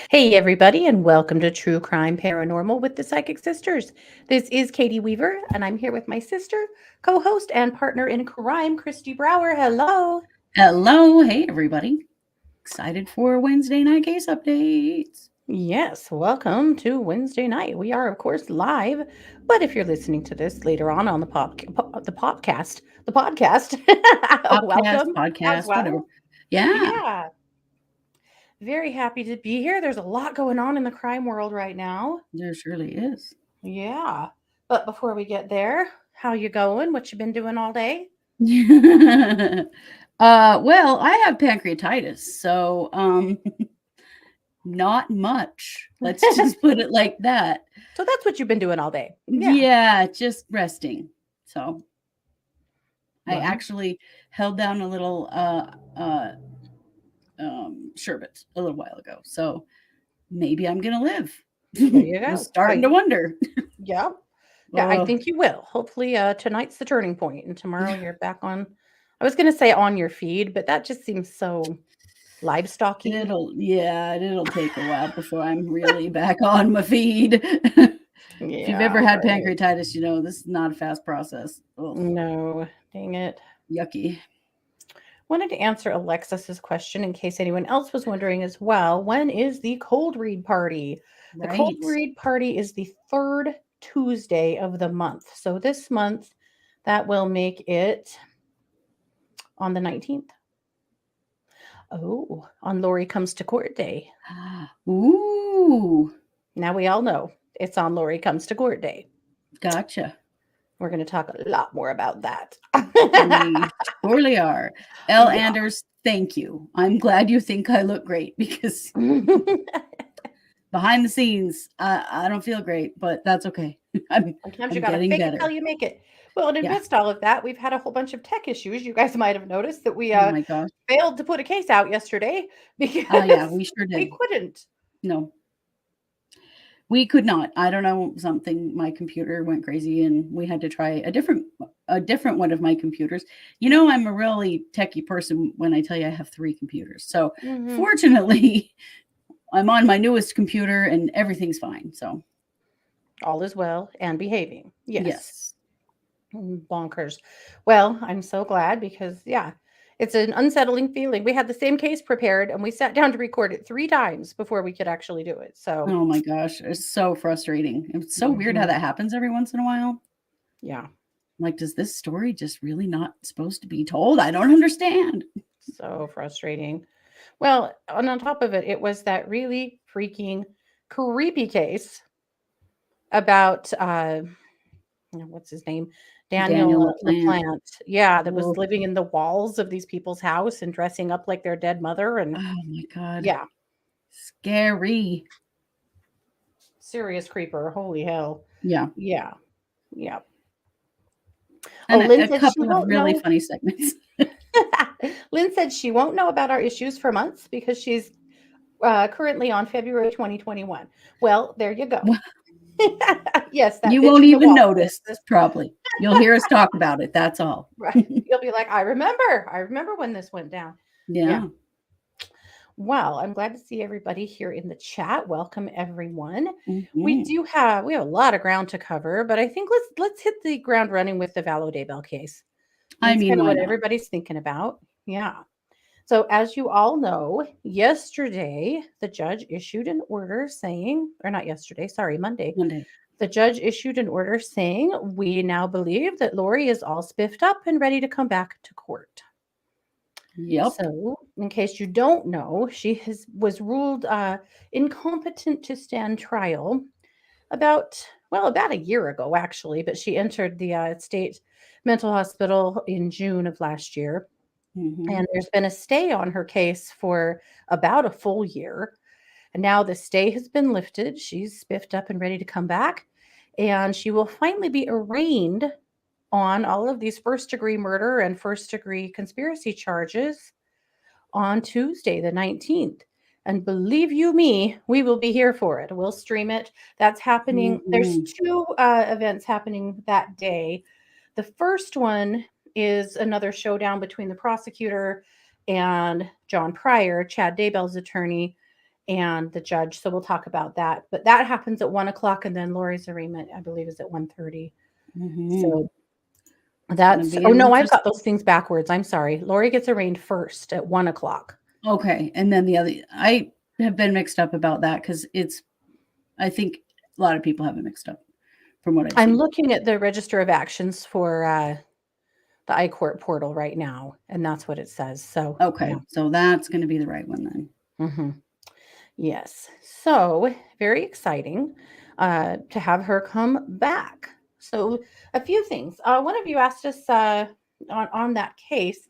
Hey, everybody, and welcome to True Crime Paranormal with the Psychic Sisters. This is Katie Weaver, and I'm here with my sister, co host, and partner in crime, Kristi Brower. Hello. Hello. Hey, everybody. Excited for Wednesday night case updates. Yes, welcome to Wednesday night. We are, of course, live, but if you're listening to this later on the podcast, welcome as Podcast, whatever. well. Yeah, Yeah, very happy to be here. There's a lot going on in the crime world right now. there surely is. Yeah. But before we get there, how you going? What you been doing all day? Well, I have pancreatitis, so not much. Let's just put it like that. So that's what you've been doing all day. Yeah, just resting. So I Well, actually held down a little sherbet a little while ago. So maybe I'm gonna live. there you go. Was starting to wonder. Yeah. Yeah, I think you will. Hopefully, tonight's the turning point, and tomorrow you're back on. I was going to say on your feed, but that just seems so livestocky. It'll take a while before I'm really back on my feed. If you've ever had pancreatitis, you know this is not a fast process. Ugh, No, dang it. yucky. Wanted to answer Alexis's question in case anyone else was wondering as well. When is the cold read party? The cold Right. read party is the third Tuesday of the month. So this month, that will make it on the 19th. Oh, on Lori Comes to Court Day. Ooh, Now we all know it's on Lori Comes to Court Day. gotcha. We're going to talk a lot more about that. We surely are. L. Yeah. Anders, thank you. I'm glad you think I look great because behind the scenes, I don't feel great, but that's okay. Sometimes you got to fake it till you make it. Well, and amidst all of that, we've had a whole bunch of tech issues. You guys might have noticed that we Oh my gosh. failed to put a case out yesterday because Yeah, we sure did. we couldn't. No, we could not. I don't know, something, my computer went crazy and we had to try a different one of my computers. You know, I'm a really techie person when I tell you I have 3 computers. So fortunately, I'm on my newest computer and everything's fine. So all is well and behaving. yes. Bonkers. Well, I'm so glad because, yeah, it's an unsettling feeling. We had the same case prepared and we sat down to record it 3 times before we could actually do it. So, oh my gosh, it's so frustrating. It's so weird how that happens every once in a while. Yeah. Like, does this story just really not supposed to be told? I don't understand. So frustrating. Well, and on top of it, it was that really freaking creepy case about what's his name? Daniel LaPlante. Yeah, that was living in the walls of these people's house and dressing up like their dead mother. And oh my God. Yeah. Scary. Serious creeper. Holy hell. Yeah. Yeah. Yeah. And a couple of really funny segments. Lynn said she won't know about our issues for months because she's currently on February 2021. Well, there you go. Yes, that you won't even notice this probably. You'll hear us talk about it. That's all. Right. You'll be like, I remember when this went down. Yeah. Well, I'm glad to see everybody here in the chat. Welcome everyone. We have a lot of ground to cover, but I think let's hit the ground running with the Vallow Daybell case. That's kind of what everybody's thinking about. Yeah. So as you all know, yesterday the judge issued an order saying, or not yesterday, sorry, Monday. The judge issued an order saying, we now believe that Lori is all spiffed up and ready to come back to court. Yep. So, in case you don't know, she was ruled incompetent to stand trial about a year ago, actually. But she entered the state mental hospital in June of last year. And there's been a stay on her case for about a full year. And now the stay has been lifted. She's spiffed up and ready to come back. And she will finally be arraigned on all of these first-degree murder and first-degree conspiracy charges on Tuesday, the 19th. And believe you me, we will be here for it. We'll stream it. That's happening. There's two events happening that day. The first one is another showdown between the prosecutor and John Pryor, Chad Daybell's attorney, and the judge. So we'll talk about that. But that happens at 1 o'clock, and then Lori's arraignment, I believe, is at 1:30. So that's I've got those things backwards. I'm sorry. Lori gets arraigned first at 1 o'clock. Okay. And then the other, I have been mixed up about that because I think a lot of people have it mixed up from what I'm looking at the Register of Actions for the iCourt portal right now, and that's what it says. So okay, yeah. So that's going to be the right one then. Yes. So very exciting to have her come back. So a few things. One of you asked us on that case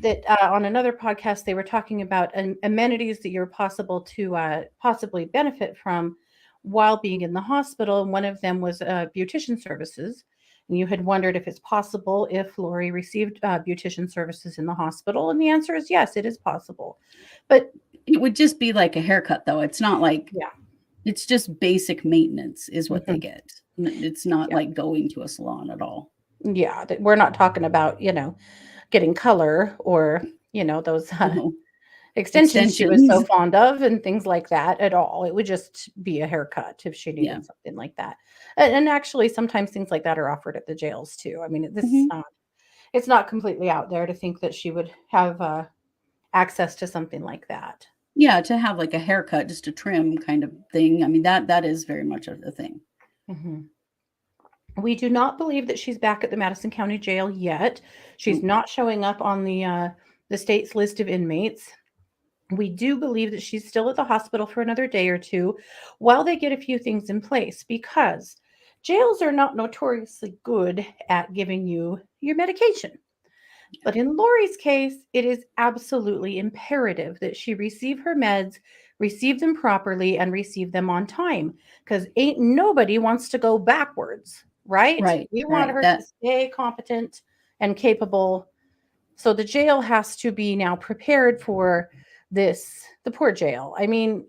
that on another podcast they were talking about amenities that you're possible to possibly benefit from while being in the hospital. And one of them was beautician services. And you had wondered if it's possible if Lori received beautician services in the hospital. And the answer is yes, it is possible. But it would just be like a haircut, though. It's not like, it's just basic maintenance is what they get. It's not like going to a salon at all. Yeah, we're not talking about, getting color or, those extensions she was so fond of and things like that at all. It would just be a haircut if she needed something like that. And actually, sometimes things like that are offered at the jails too. I mean, this is it's not completely out there to think that she would have access to something like that. Yeah, to have like a haircut, just a trim kind of thing. I mean, that is very much a thing. We do not believe that she's back at the Madison County Jail yet. She's not showing up on the state's list of inmates. We do believe that she's still at the hospital for another day or two while they get a few things in place, because jails are not notoriously good at giving you your medication. But in Lori's case, it is absolutely imperative that she receive her meds, receive them properly, and receive them on time, because ain't nobody wants to go backwards, right? We want her to stay competent and capable. So the jail has to be now prepared for this, the poor jail. I mean,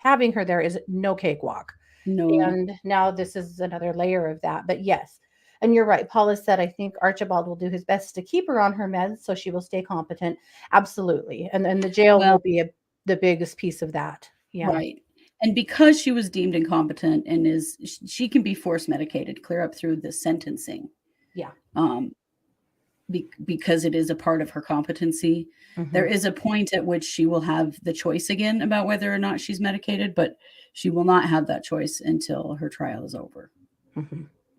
having her there is no cakewalk. No. And now this is another layer of that. But yes, and you're right. Paula said, I think Archibald will do his best to keep her on her meds so she will stay competent. Absolutely. And the jail will be the biggest piece of that. Yeah. Right. And because she was deemed incompetent and she can be force medicated, clear up through the sentencing. Yeah. Because it is a part of her competency. There is a point at which she will have the choice again about whether or not she's medicated, but she will not have that choice until her trial is over.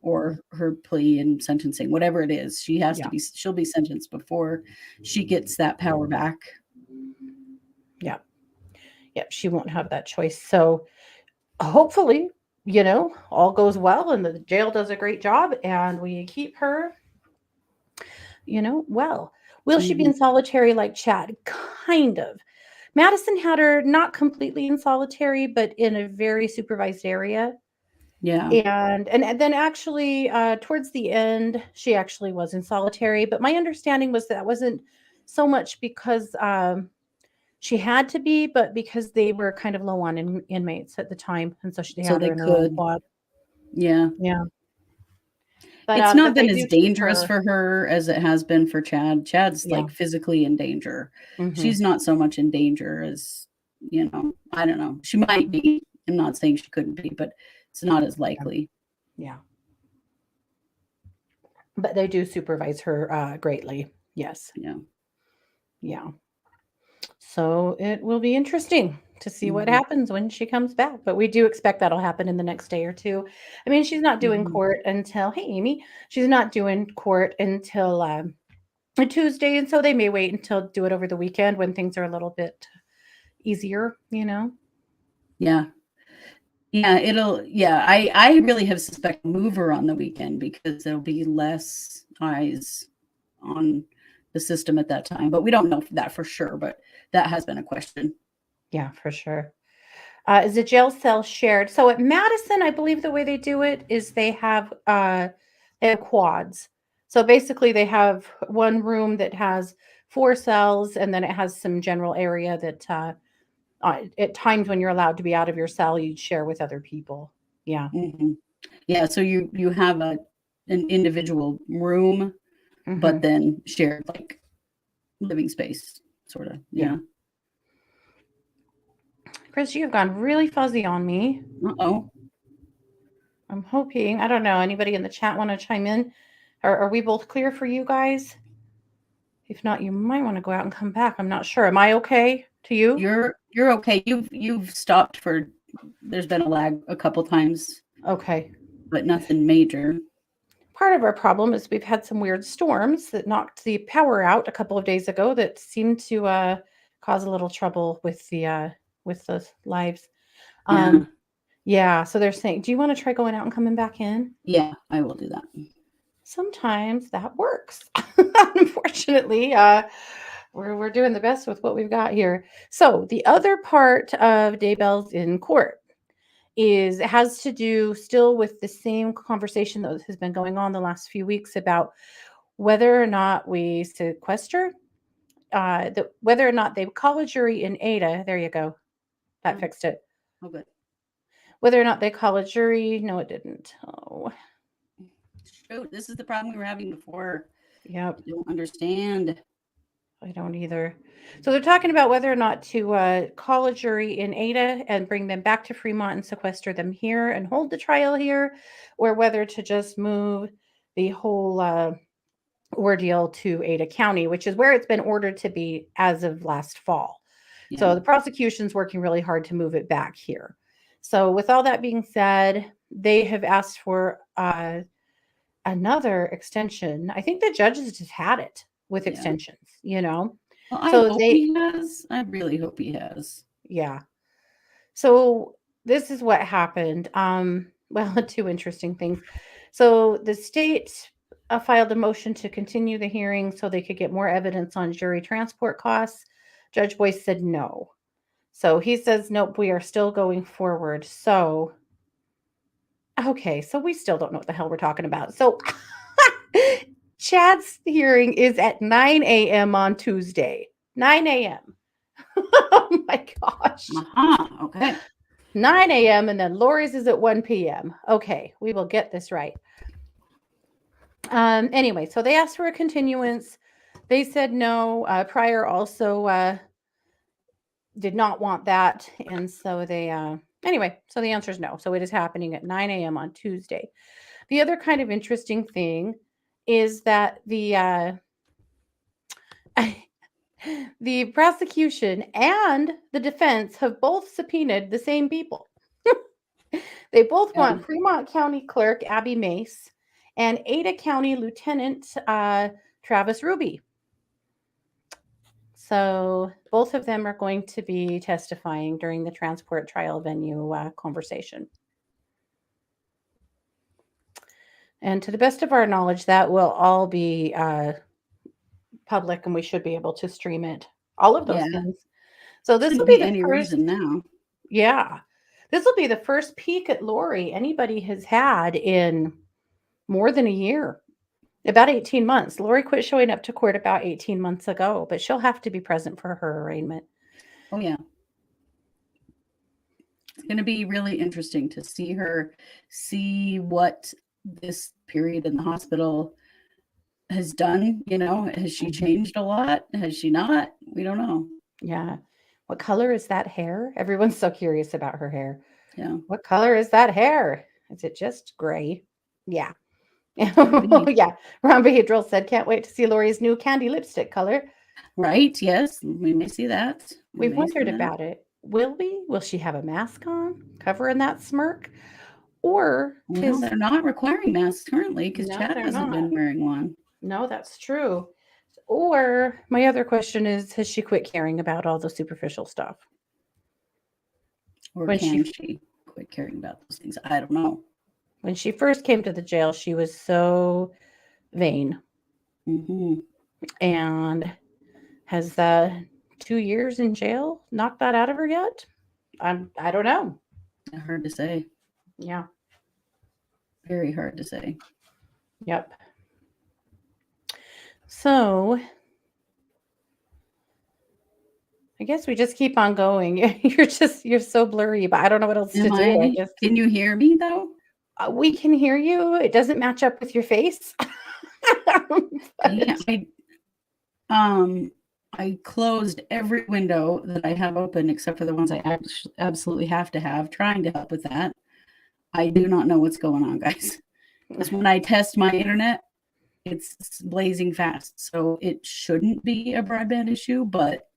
Or her plea and sentencing, whatever it is. She has to be, she'll be sentenced before she gets that power back. Yeah. She won't have that choice. So hopefully, all goes well and the jail does a great job and we keep her, well. Will she be in solitary like Chad? Kind of. Madison had her not completely in solitary, but in a very supervised area. Yeah. And then actually towards the end, she actually was in solitary. But my understanding was that wasn't so much because she had to be, but because they were kind of low on inmates at the time. And so they had her in her own quad. Yeah. Yeah. But it's not been as dangerous for her as it has been for Chad. Chad's like physically in danger. She's not so much in danger as, I don't know. She might be. I'm not saying she couldn't be, but it's not as likely. Yeah. But they do supervise her greatly. Yes. Yeah. So it will be interesting to see what happens when she comes back. But we do expect that'll happen in the next day or two. I mean, she's not doing court until, hey, Amy, she's not doing court until Tuesday. And so they may wait until do it over the weekend when things are a little bit easier, Yeah. Yeah, I really have suspect move her on the weekend because there'll be less eyes on the system at that time. But we don't know that for sure, but that has been a question. Yeah, for sure. Is the jail cell shared? So at Madison, I believe the way they do it is they have They have quads. So basically, they have one room that has 4 cells, and then it has some general area that at times when you're allowed to be out of your cell, you'd share with other people. Yeah. Mm-hmm. Yeah. So you have an individual room, but Hmm. then shared like living space, sort of. Yeah. Yeah. Chris, you have gone really fuzzy on me. Uh-oh. I'm hoping, I don't know, anybody in the chat want to chime in? Are we both clear for you guys? If not, you might want to go out and come back. I'm not sure. Am I okay to you? You're okay. You've stopped for. There's been a lag a couple times, Okay. but nothing major. Part of our problem is we've had some weird storms that knocked the power out a couple of days ago that seemed to cause a little trouble with the lives. Yeah. Yeah, so they're saying, do you want to try going out and coming back in? Yeah, I will do that. Sometimes that works. Unfortunately, we're doing the best with what we've got here. So the other part of Daybell's in court has to do still with the same conversation that has been going on the last few weeks about whether or not we sequester, whether or not they call a jury in Ada. There you go. That fixed it. Oh, good. Whether or not they call a jury. No, it didn't. Oh, Shoot, this is the problem we were having before. yep. I don't understand. I don't either. So they're talking about whether or not to call a jury in Ada and bring them back to Fremont and sequester them here and hold the trial here, or whether to just move the whole ordeal to Ada County, which is where it's been ordered to be as of last fall. Yeah. So the prosecution's working really hard to move it back here. So with all that being said, they have asked for another extension. I think the judges just had it with Yeah. extensions, you know. Well, I So hope he has. I really hope he has. yeah. So this is what happened. Well, two interesting things. So the state filed a motion to continue the hearing so they could get more evidence on jury transport costs. Judge Boyce said no. So he says, nope, we are still going forward. So, okay, so we still don't know what the hell we're talking about. So Chad's hearing is at 9 a.m. on Tuesday. 9 a.m. Oh my gosh. Okay. 9 a.m. and then Lori's is at 1 p.m. Okay, we will get this right. Anyway, so they asked for a continuance. They said no. Pryor also did not want that. And so they, anyway, so the answer is no. So it is happening at 9 a.m. on Tuesday. The other kind of interesting thing is that the prosecution and the defense have both subpoenaed the same people. They both want Fremont County Clerk Abby Mace and Ada County Lieutenant Travis Ruby. So both of them are going to be testifying during the transport trial venue conversation. And to the best of our knowledge, that will all be public, and we should be able to stream it. All of those things. So this will be the any first reason now. Yeah. This will be the first peek at Lori anybody has had in more than a year. About 18 months. Lori quit showing up to court about 18 months ago, but she'll have to be present for her arraignment. Oh, yeah. It's going to be really interesting to see her, see what this period in the hospital has done. You know, has she changed a lot? Has she not? We don't know. Yeah. What color is that hair? Everyone's so curious about her hair. Yeah. What color is that hair? Is it just gray? Yeah. Yeah. Ron Behavioral said, can't wait to see Lori's new candy lipstick color. Right. Yes. We may see that. We've wondered about it. Will we? Will she have a mask on, covering that smirk? Or well, they're not requiring masks currently because Chad hasn't been wearing one. No, that's true. Or my other question is, has she quit caring about all the superficial stuff? Or can she quit caring about those things? I don't know. When she first came to the jail, she was so vain. Mm-hmm. And has the 2 years in jail knocked that out of her yet? I don't know. Hard to say. Yeah. Very hard to say. Yep. So I guess we just keep on going. You're so blurry, but I don't know what else to Am do. I I? guess Can you hear me though? we can hear you. It doesn't match up with your face. Yeah, But um, I closed every window that I have open except for the ones I absolutely have to have, trying to help with that. I do not know what's going on, guys. Because when I test my internet, it's blazing fast. So it shouldn't be a broadband issue, but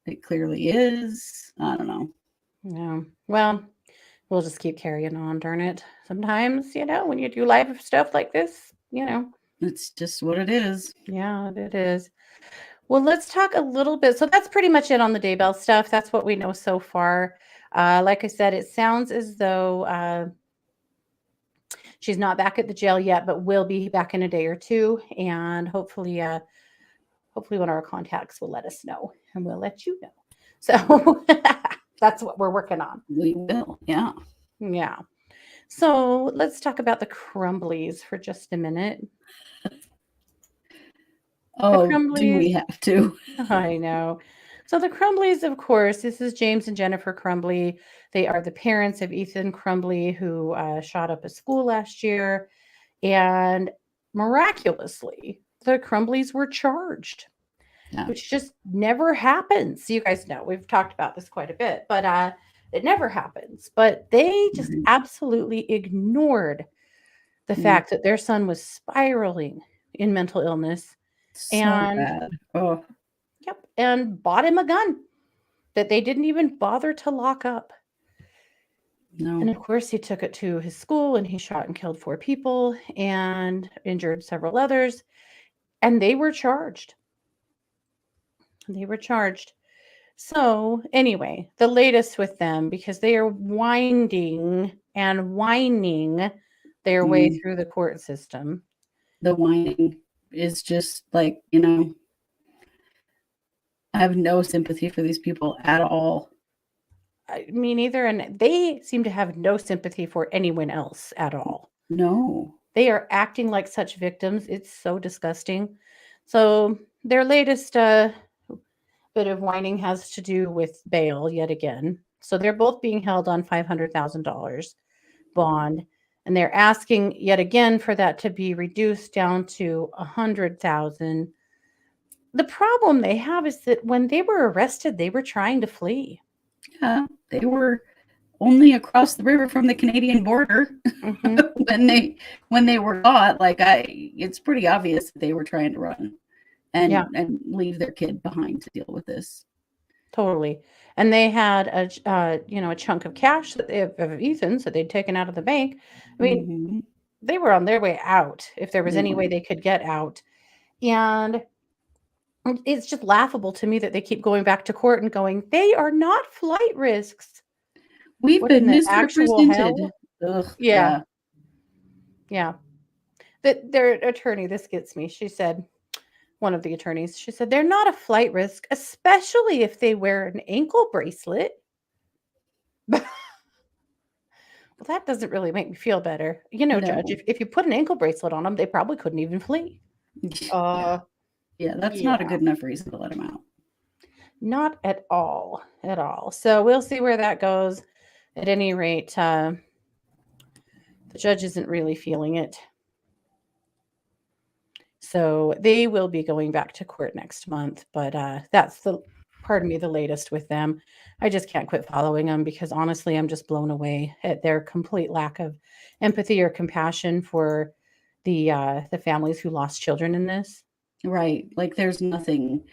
it clearly is. I don't know. yeah. Well, we'll just keep carrying on, darn it. Sometimes, when you do live stuff like this, It's just what it is. yeah, it is. Well, let's talk a little bit. So that's pretty much it on the Daybell stuff. That's what we know so far. Like I said, it sounds as though she's not back at the jail yet, but will be back in a day or two. And hopefully one of our contacts will let us know and we'll let you know. So that's what we're working on. We will. Yeah. Yeah. So let's talk about the Crumbleys for just a minute. Oh, do we have to? I know. So the Crumbleys, of course, this is James and Jennifer Crumbley. They are the parents of Ethan Crumbley, who shot up a school last year. And miraculously, the Crumbleys were charged, which just never happens. You guys know, we've talked about this quite a bit, but it never happens. But they just absolutely ignored the fact that their son was spiraling in mental illness. So And bad. Oh. yep, and bought him a gun that they didn't even bother to lock up. No. And of course, he took it to his school and he shot and killed 4 people and injured several others. And they were charged. So, anyway, the latest with them, because they are winding and whining their way through the court system. The whining is just like, I have no sympathy for these people at all. Me neither. And they seem to have no sympathy for anyone else at all. No. They are acting like such victims. It's so disgusting. So their latest bit of whining has to do with bail yet again. So they're both being held on $500,000 bond. And they're asking yet again for that to be reduced down to $100,000. The problem they have is that when they were arrested, they were trying to flee. Yeah, they were only across the river from the Canadian border when they were caught. It's pretty obvious that they were trying to run and leave their kid behind to deal with this. Totally. And they had a chunk of cash of Ethan's that they'd taken out of the bank. I mean, they were on their way out if there was any way they could get out. And it's just laughable to me that they keep going back to court and going, they are not flight risks. We've been misrepresented. Ugh, yeah. Their attorney, this gets me. She said, one of the attorneys, she said, they're not a flight risk, especially if they wear an ankle bracelet. Well, that doesn't really make me feel better. Judge, if you put an ankle bracelet on them, they probably couldn't even flee. Yeah, that's not a good enough reason to let them out. Not at all. So we'll see where that goes. At any rate, the judge isn't really feeling it. So they will be going back to court next month, but that's the latest with them. I just can't quit following them because honestly, I'm just blown away at their complete lack of empathy or compassion for the families who lost children in this. Right. Like there's nothing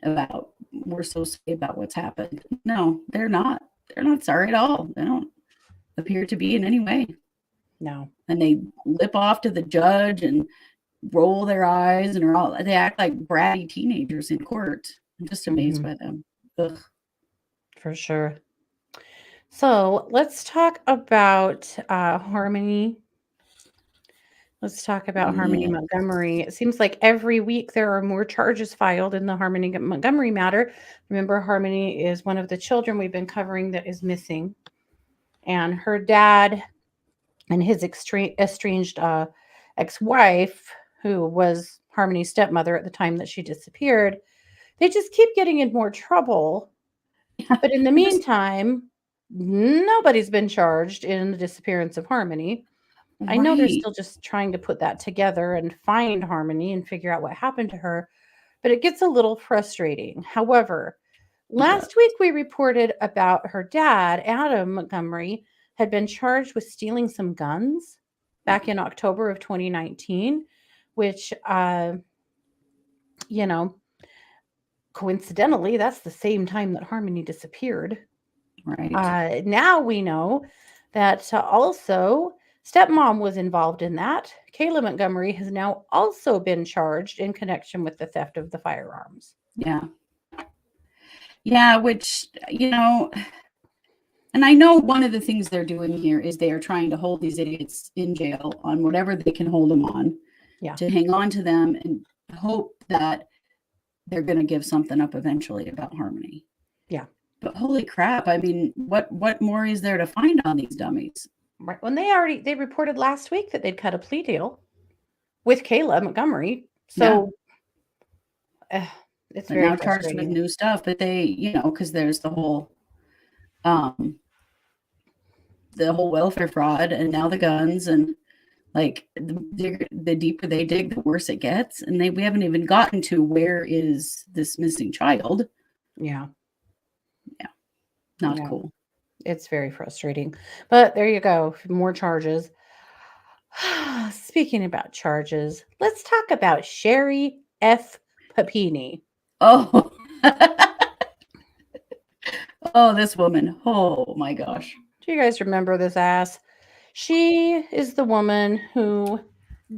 about we're so sorry about what's happened. No, they're not. They're not sorry at all. They don't appear to be in any way. No. And they lip off to the judge and roll their eyes and they act like bratty teenagers in court. I'm just amazed by them. Ugh. For sure. So let's talk about Harmony. Let's talk about Harmony Montgomery. It seems like every week there are more charges filed in the Harmony Montgomery matter. Remember, Harmony is one of the children we've been covering that is missing. And her dad and his estranged ex-wife, who was Harmony's stepmother at the time that she disappeared, they just keep getting in more trouble. But in the I just meantime, nobody's been charged in the disappearance of Harmony. I know they're right. still just trying to put that together and find Harmony and figure out what happened to her, but it gets a little frustrating. However, It does. last week we reported about her dad, Adam Montgomery, had been charged with stealing some guns back in October of 2019, which, you know, coincidentally, that's the same time that Harmony disappeared. Right. Now we know that also stepmom was involved in that. Kayla Montgomery has now also been charged in connection with the theft of the firearms. Yeah. Yeah, which, and I know one of the things they're doing here is they are trying to hold these idiots in jail on whatever they can hold them on, Yeah. to hang on to them and hope that they're going to give something up eventually about Harmony. Yeah. But holy crap, I mean, what more is there to find on these dummies? Right. When they reported last week that they'd cut a plea deal with Kayla Montgomery. So it's But very now charged with frustrating. new stuff, but they, because there's the whole welfare fraud, and now the guns, and like the deeper they dig, the worse it gets. And we haven't even gotten to where is this missing child. Yeah. Not Yeah. cool. It's very frustrating. But there you go. More charges. Speaking about charges, let's talk about Sherri F. Papini. Oh. Oh, this woman. Oh my gosh. Do you guys remember this ass? She is the woman who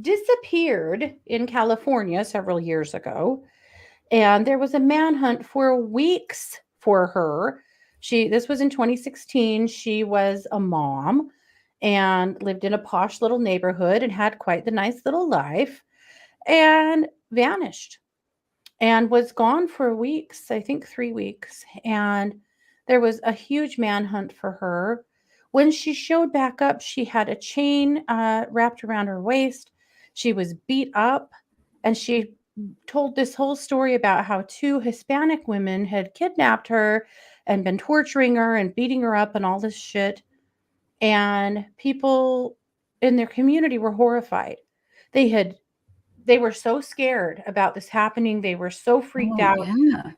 disappeared in California several years ago, and there was a manhunt for weeks for her. This was in 2016. She was a mom and lived in a posh little neighborhood and had quite the nice little life, and vanished and was gone for weeks, I think 3 weeks. And there was a huge manhunt for her. When she showed back up, she had a chain wrapped around her waist. She was beat up, and she told this whole story about how 2 Hispanic women had kidnapped her and been torturing her and beating her up and all this shit. And people in their community were horrified. They were so scared about this happening. They were so freaked Oh, out. yeah.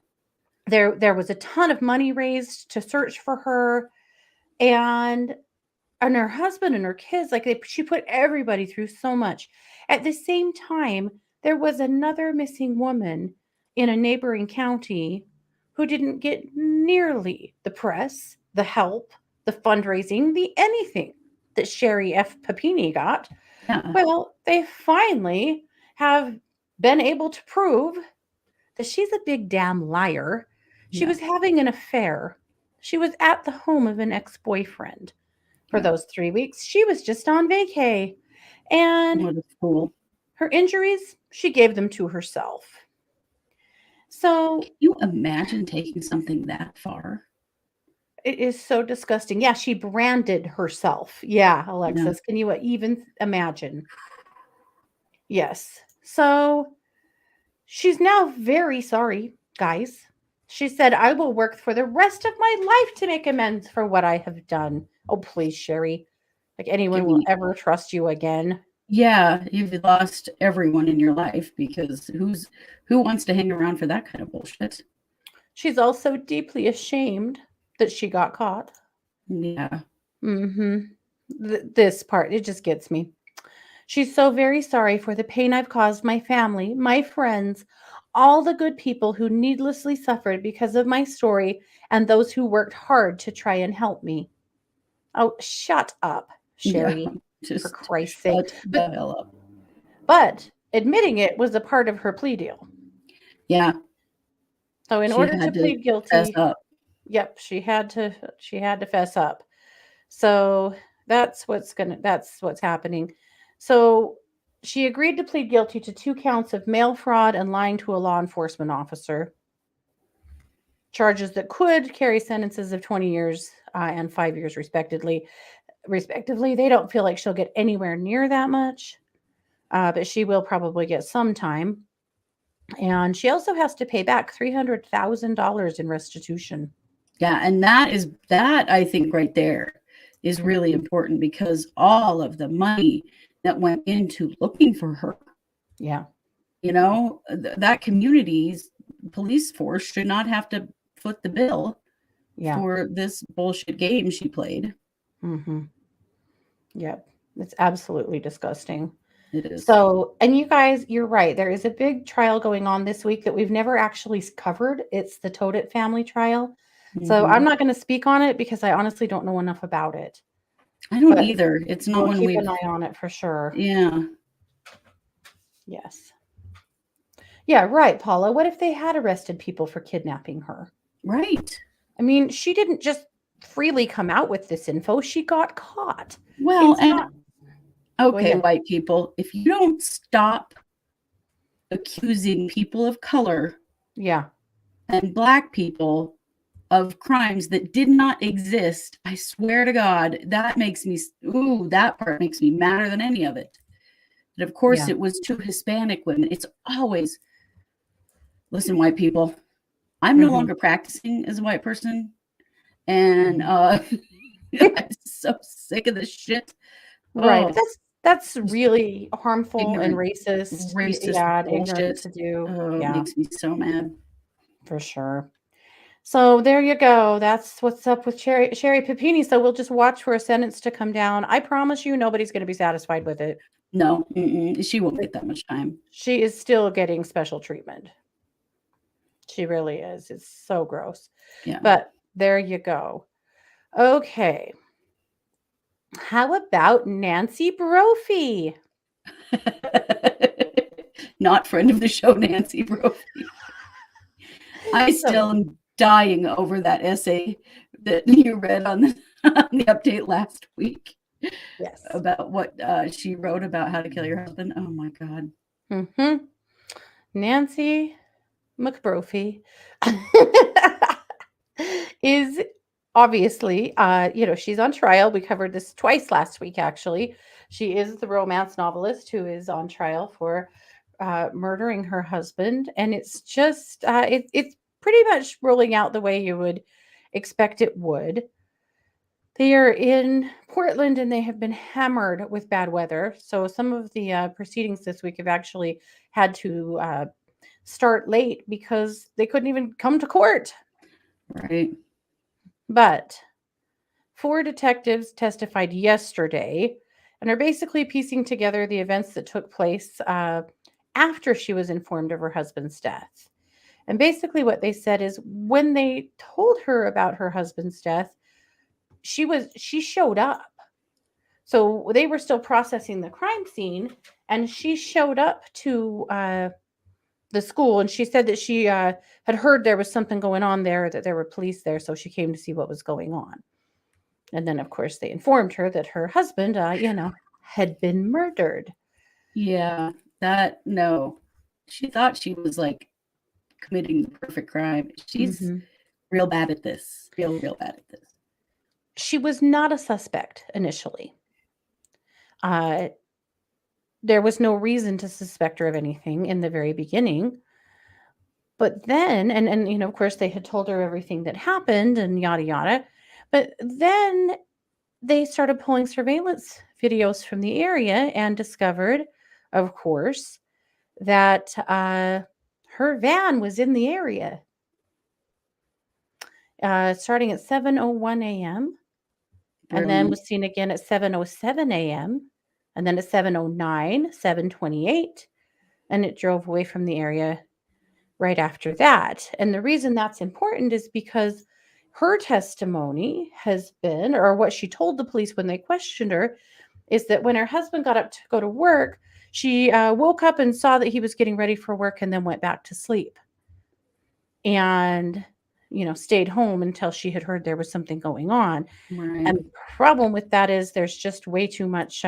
There was a ton of money raised to search for her, and her husband and her kids, she put everybody through so much. At the same time, there was another missing woman in a neighboring county who didn't get nearly the press, the help, the fundraising, the anything that Sherri F. Papini got. Yeah. Well, they finally have been able to prove that she's a big damn liar. She Yeah. was having an affair. She was at the home of an ex-boyfriend for Yeah. those 3 weeks. She was just on vacay. And What a fool. her injuries, she gave them to herself. So Can you imagine taking something that far? it is so disgusting. Yeah, she branded herself. Yeah, Yeah. Alexis, can you even imagine? Yes. So she's now very sorry, guys. She said, I will work for the rest of my life to make amends for what I have done. Oh, please, Sherri. Like anyone Give will me ever trust you again. Yeah, you've lost everyone in your life, because who wants to hang around for that kind of bullshit? She's also deeply ashamed that she got caught. Yeah. Mm-hmm. This part, it just gets me. She's so very sorry for the pain I've caused my family, my friends, all the good people who needlessly suffered because of my story, and those who worked hard to try and help me. Oh, shut up, Yeah. Sherri, for Just Christ's sake. shut the hell up. But admitting it was a part of her plea deal. Yeah. So in She order to had to plead fess guilty, up. yep, she had to fess up. So that's what's happening. So she agreed to plead guilty to 2 counts of mail fraud and lying to a law enforcement officer. Charges that could carry sentences of 20 years and 5 years respectively. They don't feel like she'll get anywhere near that much. but she will probably get some time. And she also has to pay back $300,000 in restitution. Yeah, and that I think right there is really important, because all of the money that went into looking for her, Yeah. that community's police force should not have to foot the bill for this bullshit game she played. Mm-hmm. Yep. It's absolutely disgusting. It is. So, and you guys, you're right. There is a big trial going on this week that we've never actually covered. It's the Toadette family trial. So I'm not going to speak on it because I honestly don't know enough about it. I don't either. It's not we'll keep an eye on it for sure. Yeah. Yes. Yeah, right, Paula. What if they had arrested people for kidnapping her? Right. I mean, she didn't just freely come out with this info. She got caught. Well, okay, white people, if you don't stop accusing people of color and Black people of crimes that did not exist, I swear to God, that part makes me madder than any of it. But of course, it was two Hispanic women. It's always, listen, white people, I'm no longer practicing as a white person. And I'm so sick of this shit. Right. Oh. That's really harmful and racist. And ignorant to do. It makes me so mad. For sure. So there you go. That's what's up with Sherri Papini. So we'll just watch for a sentence to come down. I promise you, nobody's going to be satisfied with it. No, she won't get that much time. She is still getting special treatment. She really is. It's so gross. Yeah. But there you go. Okay. How about Nancy Brophy? Not friend of the show, Nancy Brophy. I still am dying over that essay that you read on the update last week. Yes. About what she wrote about how to kill your husband. Oh my God. Mm-hmm. Nancy McBrophy is obviously, she's on trial. We covered this twice last week, actually. She is the romance novelist who is on trial for murdering her husband. And it's just, it's pretty much rolling out the way you would expect it would. They are in Portland and they have been hammered with bad weather. So some of the proceedings this week have actually had to start late because they couldn't even come to court. Right. But 4 detectives testified yesterday and are basically piecing together the events that took place after she was informed of her husband's death. And basically what they said is when they told her about her husband's death, she showed up. So they were still processing the crime scene and she showed up to the school, and she said that she had heard there was something going on there, that there were police there, so she came to see what was going on. And then, of course, they informed her that her husband, had been murdered. Yeah, no. She thought she was like committing the perfect crime. She's real bad at this. Real bad at this. She was not a suspect initially. There was no reason to suspect her of anything in the very beginning. But then, and of course, they had told her everything that happened and yada, yada. But then they started pulling surveillance videos from the area and discovered, of course, that her van was in the area. Starting at 7:01 a.m. and then was seen again at 7:07 a.m. and then at 7:09, 7:28, and it drove away from the area right after that. And the reason that's important is because her testimony has been, or what she told the police when they questioned her, is that when her husband got up to go to work, she woke up and saw that he was getting ready for work and then went back to sleep. And stayed home until she had heard there was something going on. Right. And the problem with that is there's just way too much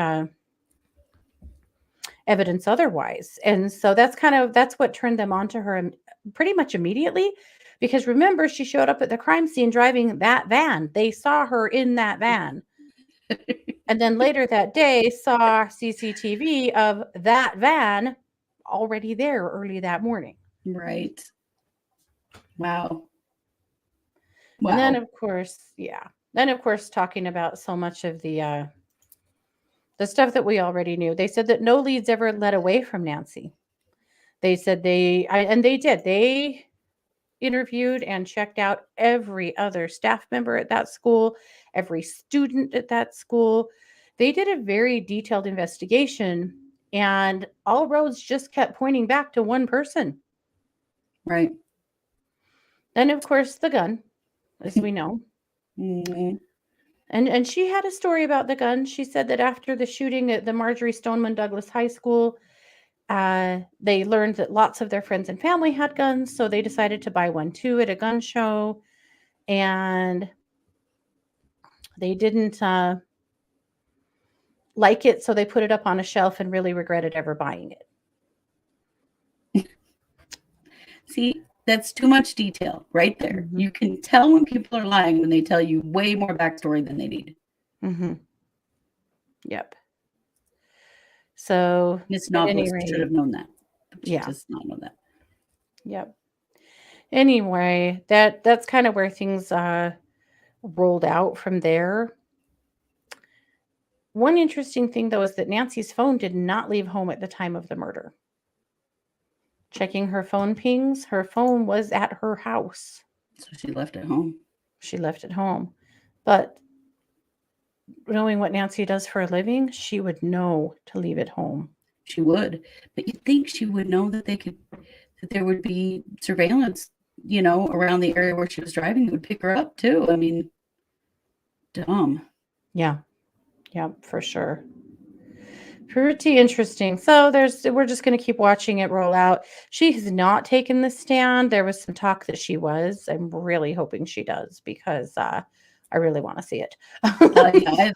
evidence otherwise. And so that's what turned them on to her pretty much immediately. Because remember, she showed up at the crime scene driving that van. They saw her in that van. And then later that day saw CCTV of that van already there early that morning. Right. Wow. And then of course, talking about so much of the stuff that we already knew. They said that no leads ever led away from Nancy. They said and they did. They interviewed and checked out every other staff member at that school, every student at that school. They did a very detailed investigation, and all roads just kept pointing back to one person. Right. Then, of course, the gun, as we know. Mm-hmm. And she had a story about the gun. She said that after the shooting at the Marjorie Stoneman Douglas High School, they learned that lots of their friends and family had guns, so they decided to buy one too at a gun show. And they didn't like it, so they put it up on a shelf and really regretted ever buying it. See, that's too much detail right there. Mm-hmm. You can tell when people are lying when they tell you way more backstory than they need. Mm-hmm. Yep. So Miss Novelist should have known that. But she does not know that. Yep. Anyway, that's kind of where things rolled out from there. One interesting thing, though, is that Nancy's phone did not leave home at the time of the murder. Checking her phone pings, her phone was at her house. So she left it home. She left it home. But knowing what Nancy does for a living, she would know to leave it home. She would. But you'd think she would know that there would be surveillance, around the area where she was driving. It would pick her up too. I mean, dumb. Yeah. Yeah, for sure. Pretty interesting. So we're just going to keep watching it roll out. She has not taken the stand. There was some talk that she was. I'm really hoping she does, because I really want to see it. I'd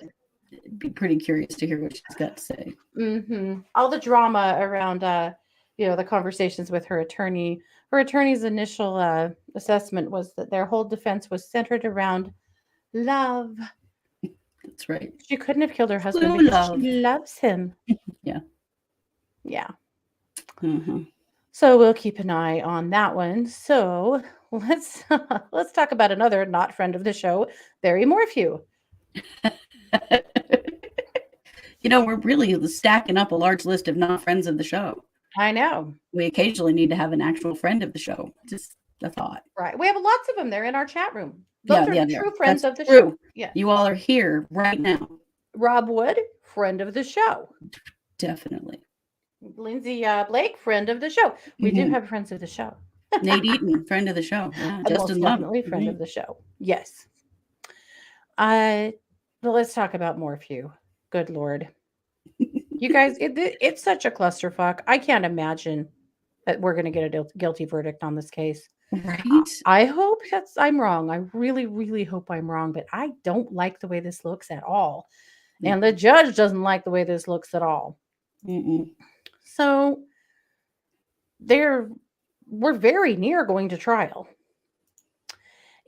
be pretty curious to hear what she's got to say. Mm-hmm. All the drama around, the conversations with her attorney. Her attorney's initial assessment was that their whole defense was centered around love. That's right. She couldn't have killed her husband because she loves him. Yeah. Yeah. Mm-hmm. So we'll keep an eye on that one. So let's talk about another not friend of the show, Barry Morphew. We're really stacking up a large list of not friends of the show. I know. We occasionally need to have an actual friend of the show. Just a thought. Right. We have lots of them. They're in our chat room. Those are true friends of the show. show. Yeah. You all are here right now. Rob Wood, friend of the show. Definitely. Lindsay Blake, friend of the show. We do have friends of the show. Nate Eaton, friend of the show. Yeah, Justin Love. Definitely friend of the show. Yes. Well, let's talk about Morphew. Good Lord. You guys, it's such a clusterfuck. I can't imagine that we're going to get a guilty verdict on this case. Right. I hope I'm wrong. I really, really hope I'm wrong, but I don't like the way this looks at all. Mm-hmm. And the judge doesn't like the way this looks at all. Mm-mm. So we're very near going to trial.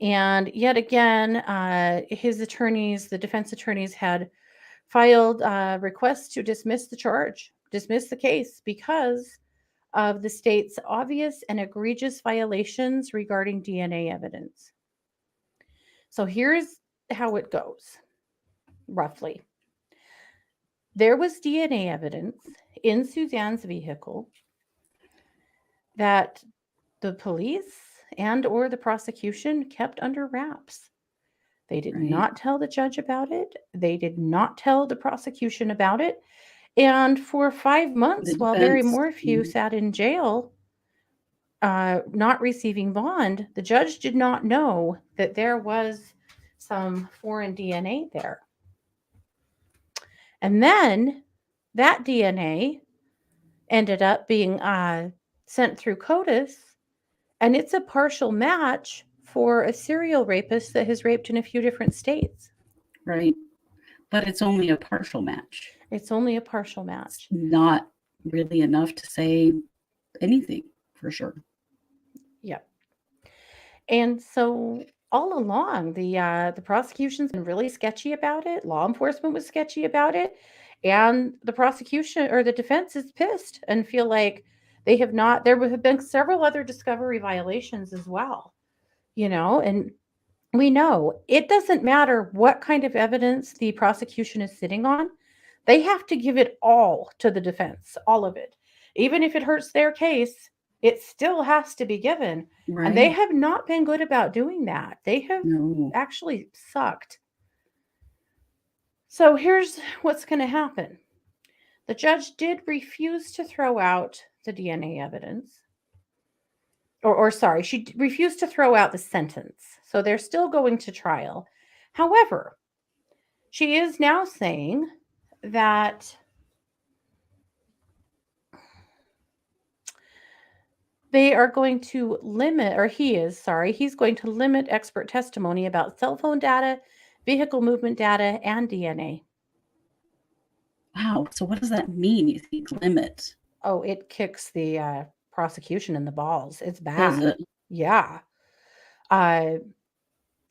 And yet again, his attorneys, the defense attorneys, had filed requests to dismiss the case because of the state's obvious and egregious violations regarding DNA evidence. So here's how it goes, roughly. There was DNA evidence in Suzanne's vehicle that the police and or the prosecution kept under wraps. They did not tell the judge about it. They did not tell the prosecution about it. And for 5 months, while Barry Morphew sat in jail, not receiving bond, the judge did not know that there was some foreign DNA there. And then that DNA ended up being sent through CODIS, and it's a partial match for a serial rapist that has raped in a few different states. Right. But it's only a partial match. It's only a partial match. It's not really enough to say anything for sure. Yeah. And so all along. The prosecution's been really sketchy about it. Law enforcement was sketchy about it, and the prosecution or the defense is pissed and feel like they have not. There have been several other discovery violations as well, and we know it doesn't matter what kind of evidence the prosecution is sitting on. They have to give it all to the defense, all of it. Even if it hurts their case, it still has to be given. And they Right. have not been good about doing that. They have No. actually sucked. So here's what's going to happen. The judge did refuse to throw out the DNA evidence. Or sorry, she refused to throw out the sentence. So they're still going to trial. However, she is now saying that they are going to limit, or he's going to limit expert testimony about cell phone data, vehicle movement data, and DNA. Wow. So what does that mean? You think limit? Oh, it kicks the prosecution in the balls. It's Does bad. it? Yeah. Uh,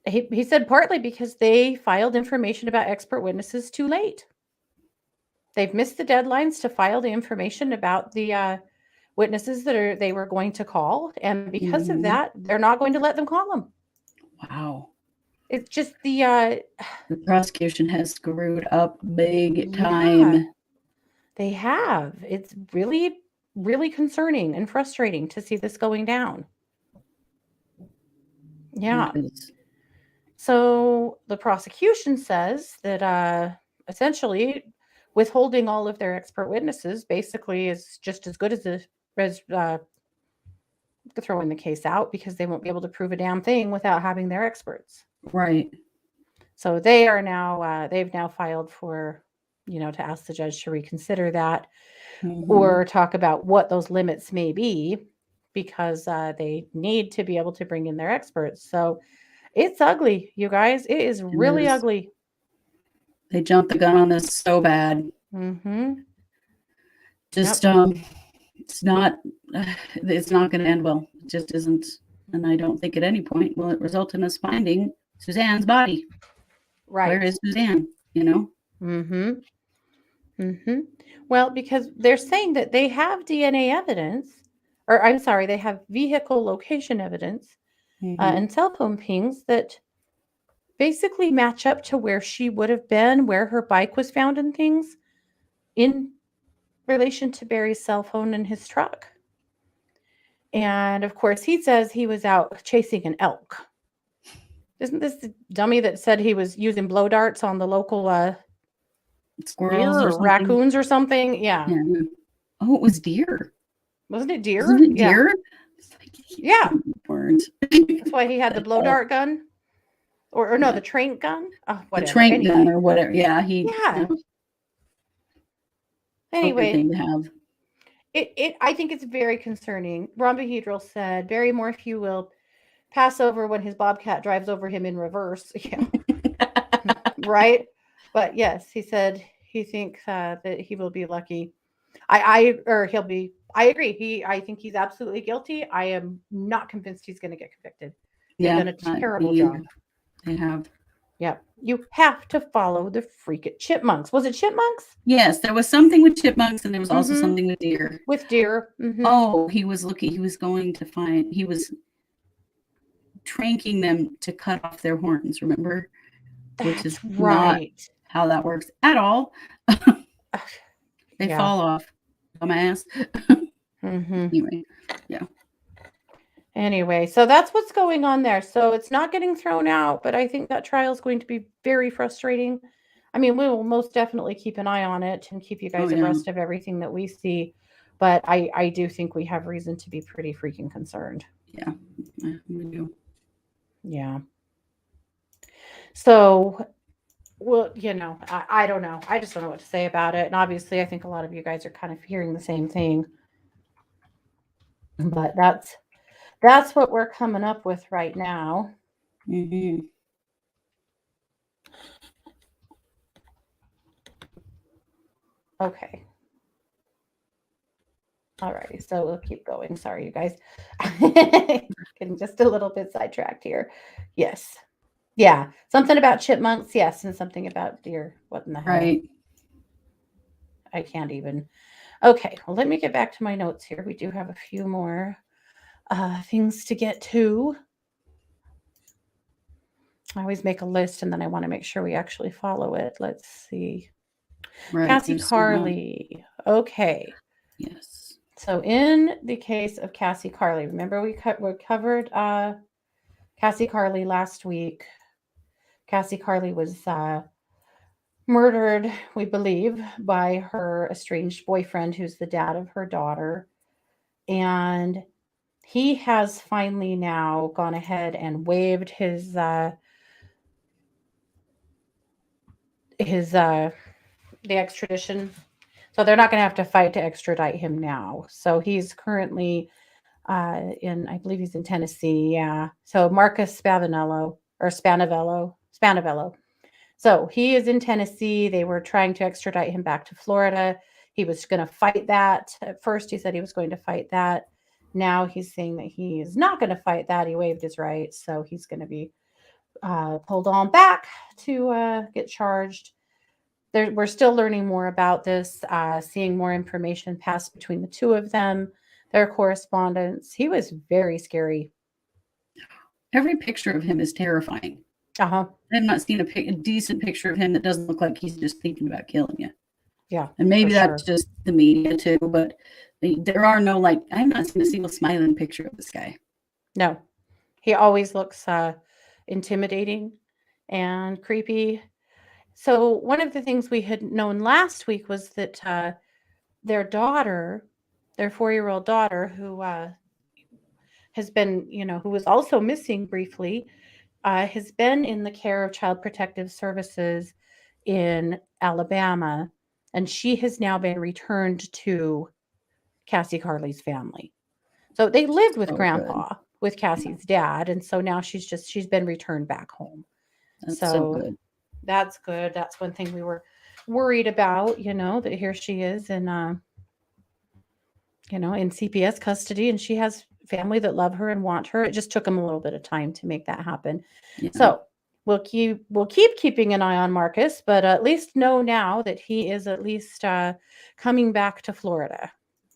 he said partly because they filed information about expert witnesses too late. They've missed the deadlines to file the information about the witnesses that they were going to call, and because of that, they're not going to let them call them. Wow. It's just the prosecution has screwed up big time. Yeah, they have. It's really, really concerning and frustrating to see this going down. Yeah. So the prosecution says that essentially withholding all of their expert witnesses basically is just as good as throwing the case out, because they won't be able to prove a damn thing without having their experts. Right. So they are now they've now filed for, to ask the judge to reconsider that or talk about what those limits may be, because they need to be able to bring in their experts. So it's ugly, you guys. It is really ugly. They jumped the gun on this so bad. Just it's not going to end well. It just isn't. And I don't think at any point will it result in us finding Suzanne's body. Right. Where is Suzanne? Well, because they're saying that they have DNA evidence, or I'm sorry, they have vehicle location evidence and cell phone pings that basically match up to where she would have been, where her bike was found and things in relation to Barry's cell phone and his truck. And of course, he says he was out chasing an elk. Isn't this the dummy that said he was using blow darts on the local squirrels or raccoons or something? Yeah. Oh, it was deer. Wasn't it deer? Wasn't it deer? Yeah. That's why he had the blow dart gun. Or no, the trank gun? Oh, whatever. The trank gun or whatever. Yeah. Anyway. Thing to have. I think it's very concerning. Ron Behedral said Barry Morphew will pass over when his Bobcat drives over him in reverse. Yeah. Right? But yes, he said he thinks that he will be lucky. I agree. I think he's absolutely guilty. I am not convinced he's going to get convicted. They've done a terrible job. They have. Yep. You have to follow the freaking chipmunks. Was it chipmunks? Yes, there was something with chipmunks, and there was also something with deer. With deer. Oh, he was going to find. He was tranking them to cut off their horns. Remember? Which is not how that works at all. They fall off. Dumbass. Anyway, yeah. Anyway, so that's what's going on there. So it's not getting thrown out, but I think that trial is going to be very frustrating. I mean, we will most definitely keep an eye on it and keep you guys abreast of everything that we see. But I do think we have reason to be pretty freaking concerned. Yeah, we do. Yeah. So, well, I don't know. I just don't know what to say about it. And obviously, I think a lot of you guys are kind of hearing the same thing. But that's what we're coming up with right now. Okay. All righty, so we'll keep going. Sorry, you guys. Getting just a little bit sidetracked here. Yes. Yeah. Something about chipmunks, yes, and something about deer. What in the hell? Right. I can't even. Okay, well, let me get back to my notes here. We do have a few more things to get to. I always make a list and then I want to make sure we actually follow it. Let's see. Right. Cassie There's some more. Carli. Okay. Yes. So in the case of Cassie Carli, remember we covered Cassie Carli last week. Cassie Carli was murdered, we believe, by her estranged boyfriend, who's the dad of her daughter. And he has finally now gone ahead and waived his the extradition. So they're not going to have to fight to extradite him now. So he's currently I believe he's in Tennessee. Yeah. So Marcus Spanavello. So he is in Tennessee. They were trying to extradite him back to Florida. He was going to fight that. At first, he said he was going to fight that. Now he's saying that he is not going to fight that. He waived his rights. So he's going to be pulled on back to get charged. We're still learning more about this, seeing more information pass between the two of them, their correspondence. He was very scary. Every picture of him is terrifying. Uh-huh. I have not seen a decent picture of him that doesn't look like he's just thinking about killing you. Yeah. And maybe that's sure. just the media too, but there are no, like, I have not seen a single smiling picture of this guy. No. He always looks intimidating and creepy. So one of the things we had known last week was that their daughter, their 4-year-old daughter, who has been, who was also missing briefly, has been in the care of Child Protective Services in Alabama, and she has now been returned to Cassie Carli's family. So they lived with Grandpa, with Cassie's dad, and so now she's been returned back home. That's so good. That's good. That's one thing we were worried about, that here she is in in CPS custody, and she has family that love her and want her. It just took them a little bit of time to make that happen. Yeah. So we'll keep keeping an eye on Marcus, but at least know now that he is at least coming back to Florida,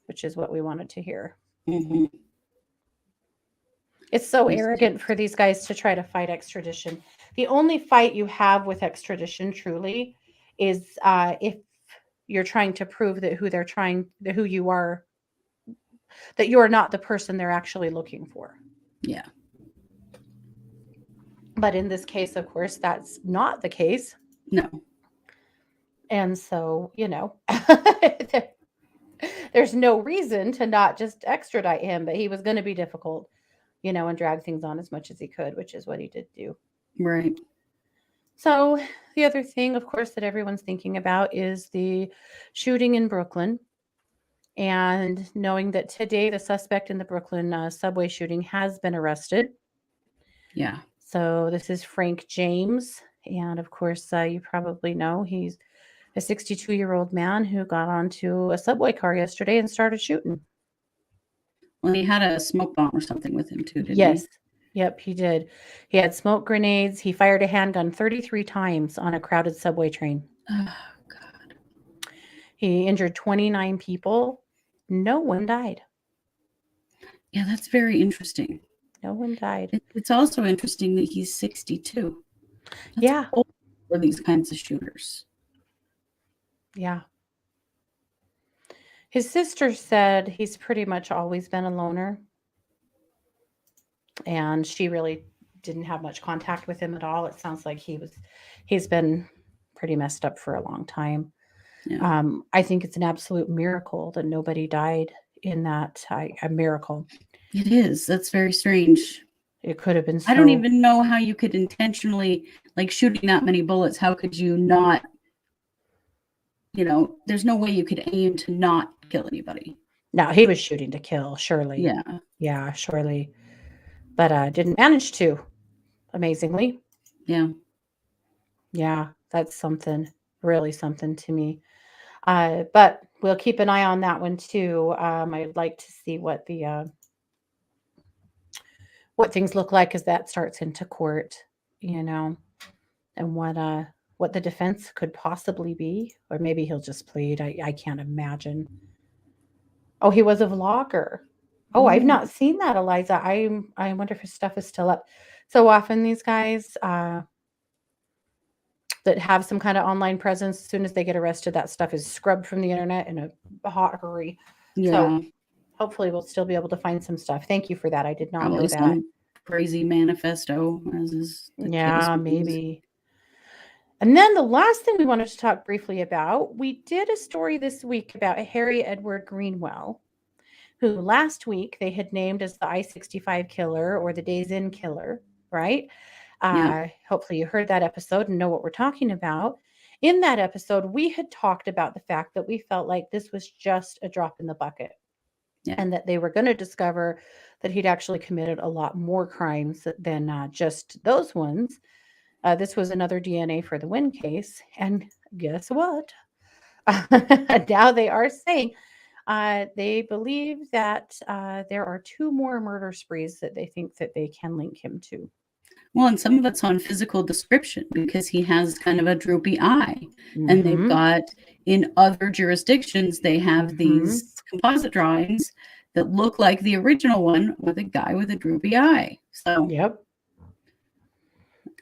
which is what we wanted to hear. Mm-hmm. It's so arrogant for these guys to try to fight extradition. The only fight you have with extradition truly is if you're trying to prove that who you are, that you are not the person they're actually looking for. Yeah. But in this case, of course, that's not the case. No. And so, there's no reason to not just extradite him, but he was going to be difficult, and drag things on as much as he could, which is what he did do. Right. So the other thing, of course, that everyone's thinking about is the shooting in Brooklyn. And knowing that today the suspect in the Brooklyn subway shooting has been arrested. Yeah. So this is Frank James. And of course, you probably know he's a 62-year-old man who got onto a subway car yesterday and started shooting. Well, he had a smoke bomb or something with him too, didn't he? Yes. Yep, he did. He had smoke grenades. He fired a handgun 33 times on a crowded subway train. Oh, God. He injured 29 people. No one died. Yeah, that's very interesting. No one died. It's also interesting that he's 62. That's old for these kinds of shooters. Yeah. His sister said he's pretty much always been a loner. And she really didn't have much contact with him at all. It sounds like he's been pretty messed up for a long time. Yeah. I think it's an absolute miracle that nobody died in that. A miracle. It is. That's very strange. It could have been so. I don't even know how you could intentionally, like, shooting that many bullets. How could you not, there's no way you could aim to not kill anybody. No, he was shooting to kill, surely. Yeah. Yeah, surely. But didn't manage to, amazingly. Yeah. Yeah, that's something, really something to me. But we'll keep an eye on that one too. I'd like to see what things look like as that starts into court, you know, and what the defense could possibly be, or maybe he'll just plead. I can't imagine. Oh, he was a vlogger. Oh, I've Mm, not seen that, Eliza. I wonder if his stuff is still up. So often these guys that have some kind of online presence, as soon as they get arrested, that stuff is scrubbed from the internet in a hot hurry. So yeah, hopefully we'll still be able to find some stuff. Thank you for that. I did not know probably that. some crazy manifesto, as is the case Yeah, with these. maybe. And then the last thing we wanted to talk briefly about, we did a story this week about Harry Edward Greenwell, who last week they had named as the I-65 killer or the Days Inn killer, right? Yeah, Hopefully you heard that episode and know what we're talking about. In that episode, we had talked about the fact that we felt like this was just a drop in the bucket yeah, and that they were going to discover that he'd actually committed a lot more crimes than just those ones. This was another DNA for the win case. And guess what? Now they are saying they believe that there are two more murder sprees that they think that they can link him to. well, and some of it's on physical description because he has kind of a droopy eye. And they've Mm-hmm. got, in other jurisdictions, they have Mm-hmm. these composite drawings that look like the original one with a guy with a droopy eye. So, Yep.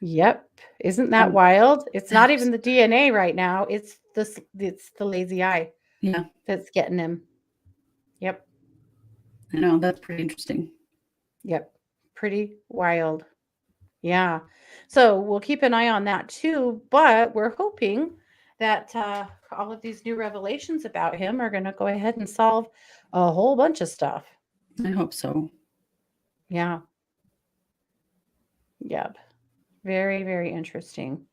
Yep. Isn't that um, wild? It's not even the DNA right now. It's the lazy eye yeah, that's getting him. Yep. I know that's pretty interesting. Yep. Pretty wild. Yeah. So we'll keep an eye on that too. But we're hoping that all of these new revelations about him are going to go ahead and solve a whole bunch of stuff. I hope so. Yeah. Yep. Very, very interesting.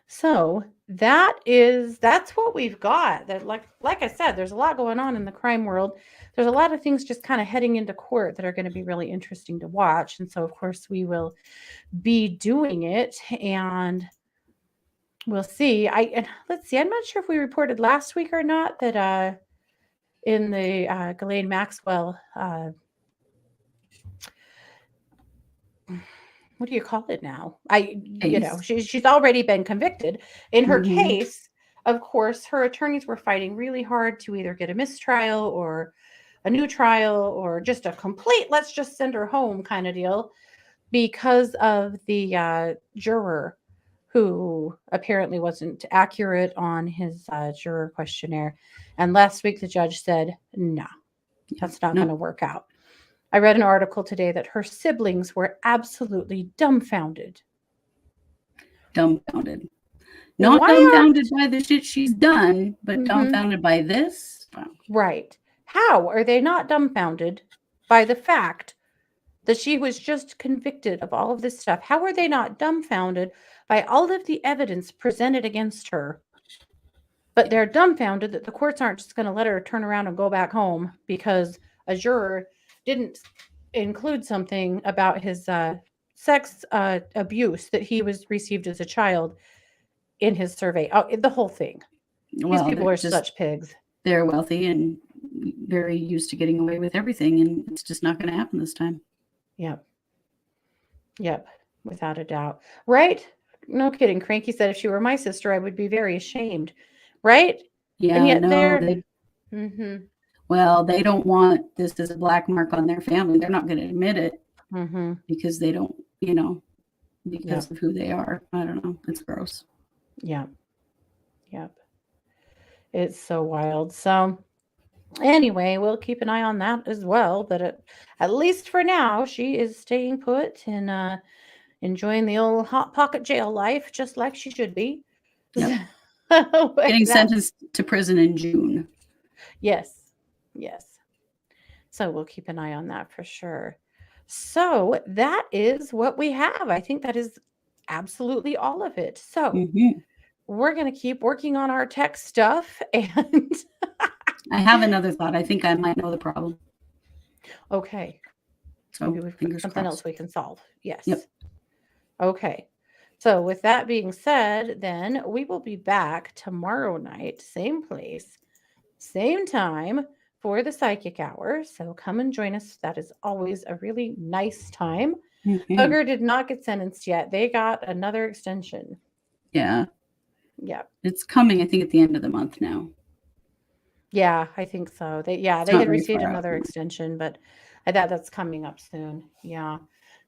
So that's what we've got. That like I said, there's a lot going on in the crime world. There's a lot of things just kind of heading into court that are going to be really interesting to watch. And so of course we will be doing it and we'll see. Let's see. I'm not sure if we reported last week or not that in the Ghislaine Maxwell what do you call it now? Case. She's already been convicted. In her Mm-hmm. case, of course, her attorneys were fighting really hard to either get a mistrial or a new trial or just a complete let's just send her home kind of deal because of the juror who apparently wasn't accurate on his juror questionnaire. And last week, the judge said, no, Yeah. that's not going No, to work out. I read an article today that her siblings were absolutely dumbfounded. dumbfounded. Not Why dumbfounded by the shit she's done, but Mhm. dumbfounded by this. Wow. Right. How are they not dumbfounded by the fact that she was just convicted of all of this stuff? How are they not dumbfounded by all of the evidence presented against her? But they're dumbfounded that the courts aren't just going to let her turn around and go back home because a juror didn't include something about his sex abuse that he was received as a child in his survey. Oh, the whole thing. These Well, people are such pigs. they're wealthy and very used to getting away with everything, and it's just not going to happen this time. Yep. Yep. Without a doubt. Right? No kidding. Cranky said if she were my sister, I would be very ashamed. Right? And Yeah, yet no, they're mm-hmm. well, they don't want this as a black mark on their family. They're not going to admit it Mm-hmm. because they don't, because Yep. of who they are. I don't know. It's gross. Yep. Yep. It's so wild. So anyway, we'll keep an eye on that as well. But at least for now, she is staying put and enjoying the old hot pocket jail life, just like she should be. Yep. So, Getting sentenced to prison in June. yes, yes. So we'll keep an eye on that for sure. So that is what we have. I think that is absolutely all of it. So Mm-hmm. we're going to keep working on our tech stuff and I have another thought. I think I might know the problem. okay. So Maybe we've got fingers something crossed. else we can solve. Yes. Yep. Okay. So with that being said, then we will be back tomorrow night, same place, same time for the psychic hour. So come and join us. That is always a really nice time. Booger did not get sentenced yet. They got another extension. Yeah. Yeah. It's coming, I think, at the end of the month now. Yeah, I think so. They had received another extension, but I thought that's coming up soon. Yeah.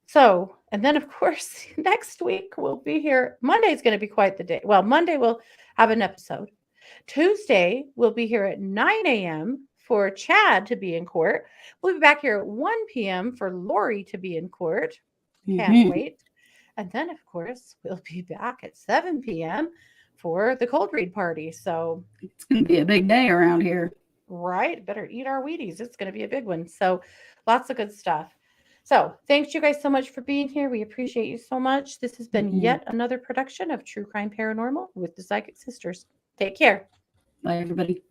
So, and then of course, next week we'll be here. Monday's going to be quite the day. Well, Monday we'll have an episode. Tuesday we'll be here at 9 a.m. for Chad to be in court. We'll be back here at 1 p.m. for Lori to be in court. Can't wait. And then, of course, we'll be back at 7 p.m. for the cold read party. So it's going to be a big day around here. Right. Better eat our Wheaties. It's going to be a big one. So lots of good stuff. So thanks you guys so much for being here. We appreciate you so much. This has been yet another production of True Crime Paranormal with the Psychic Sisters. Take care. Bye, everybody.